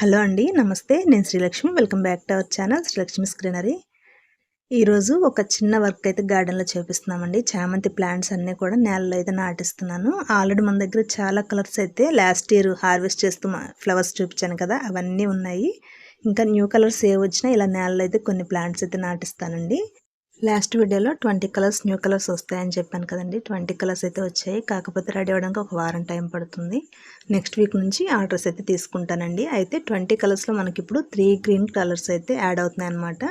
Hello అండి. నమస్తే. నేను Srilakshmi. Welcome back to our channel Srilakshmi's greenery. ఈరోజు ఒక చిన్న వర్క్ అయితే గార్డెన్‌లో చేపిస్తున్నామండి. చామంతి ప్లాంట్స్ అన్నీ కూడా నేలలో అయితే నాటిస్తున్నాను. ఆల్రెడీ మన దగ్గర చాలా కలర్స్ అయితే లాస్ట్ ఇయర్ హార్వెస్ట్ చేస్తూ ఫ్లవర్స్ చూపించాను కదా! అవన్నీ ఉన్నాయి. ఇంకా న్యూ కలర్స్ ఏవొచ్చినా ఇలా నేలలో అయితే కొన్ని ప్లాంట్స్ అయితే నాటిస్తానండి. లాస్ట్ వీడియోలో 20 కలర్స్ న్యూ కలర్స్ వస్తాయని చెప్పాను కదండీ. 20 కలర్స్ అయితే వచ్చాయి. కాకపోతే రెడీ అవ్వడానికి ఒక వారం టైం పడుతుంది. నెక్స్ట్ వీక్ నుంచి ఆర్డర్స్ అయితే తీసుకుంటానండి. అయితే 20 కలర్స్లో మనకిప్పుడు 3 గ్రీన్ కలర్స్ అయితే యాడ్ అవుతున్నాయి అన్నమాట.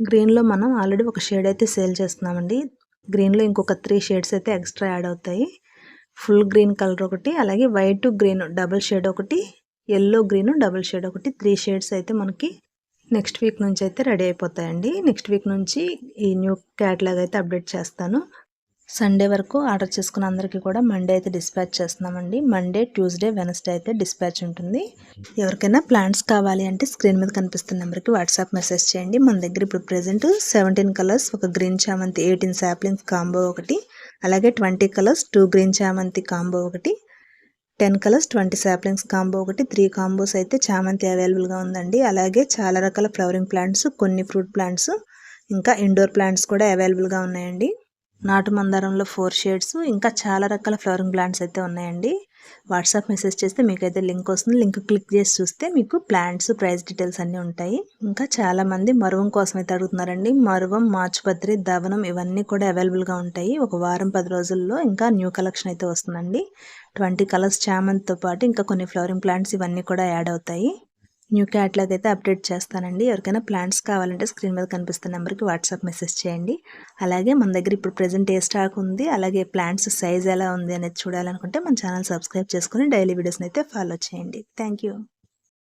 గ్రీన్లో మనం ఆల్రెడీ ఒక షేడ్ అయితే సేల్ చేస్తున్నామండి. గ్రీన్లో ఇంకొక 3 షేడ్స్ అయితే ఎక్స్ట్రా యాడ్ అవుతాయి. ఫుల్ గ్రీన్ కలర్ ఒకటి, అలాగే వైట్ గ్రీన్ డబుల్ షేడ్ ఒకటి, యెల్లో గ్రీన్ డబుల్ షేడ్ ఒకటి, 3 షేడ్స్ అయితే మనకి నెక్స్ట్ వీక్ నుంచి అయితే రెడీ అయిపోతాయండి. నెక్స్ట్ వీక్ నుంచి ఈ న్యూ క్యాటలాగ్ అయితే అప్డేట్ చేస్తాను. సండే వరకు ఆర్డర్ చేసుకున్న అందరికీ కూడా మండే అయితే డిస్పాచ్ చేస్తున్నామండి. మండే, ట్యూస్డే, వెనస్డే అయితే డిస్పాచ్ ఉంటుంది. ఎవరికైనా ప్లాంట్స్ కావాలి అంటే స్క్రీన్ మీద కనిపిస్తున్న నెంబర్కి వాట్సాప్ మెసేజ్ చేయండి. మన దగ్గర ఇప్పుడు ప్రెజెంట్ 17 కలర్స్, ఒక గ్రీన్ చామంతి 18 సాప్లింగ్స్ కాంబో ఒకటి, అలాగే 20 కలర్స్ 2 గ్రీన్ చామంతి కాంబో ఒకటి, 10 కలర్స్ 20 సాప్లింగ్స్ కాంబో ఒకటి, 3 కాంబోస్ అయితే చామంతి అవైలబుల్గా ఉందండి. అలాగే చాలా రకాల ఫ్లవరింగ్ ప్లాంట్స్, కొన్ని ఫ్రూట్ ప్లాంట్స్, ఇంకా ఇండోర్ ప్లాంట్స్ కూడా అవైలబుల్గా ఉన్నాయండి. నాటు మందారంలో 4 షేడ్స్, ఇంకా చాలా రకాల ఫ్లవరింగ్ ప్లాంట్స్ అయితే ఉన్నాయండి. వాట్సాప్ మెసేజ్ చేస్తే మీకైతే లింక్ వస్తుంది. లింక్ క్లిక్ చేసి చూస్తే మీకు ప్లాంట్స్ ప్రైస్ డీటెయిల్స్ అన్నీ ఉంటాయి. ఇంకా చాలామంది మరువం కోసం అయితే అడుగుతున్నారండి. మరువం, మాచుపత్రి, దవనం ఇవన్నీ కూడా అవైలబుల్గా ఉంటాయి. ఒక వారం 10 రోజుల్లో ఇంకా న్యూ కలెక్షన్ అయితే వస్తుందండి. 20 కలర్స్ చామంతితో పాటు ఇంకా కొన్ని ఫ్లవరింగ్ ప్లాంట్స్ ఇవన్నీ కూడా యాడ్ అవుతాయి. న్యూ క్యాటలాగ్ అయితే అప్డేట్ చేస్తానండి. ఎవరికైనా ప్లాంట్స్ కావాలంటే స్క్రీన్ మీద కనిపిస్తున్న నెంబర్కి వాట్సాప్ మెసేజ్ చేయండి. అలాగే మన దగ్గర ఇప్పుడు ప్రెజెంట్ ఏ స్టాక్ ఉంది, అలాగే ప్లాంట్స్ సైజ్ ఎలా ఉంది అనేది చూడాలనుకుంటే మన ఛానల్ సబ్స్క్రైబ్ చేసుకుని డైలీ వీడియోస్ని అయితే ఫాలో చేయండి. Thank you.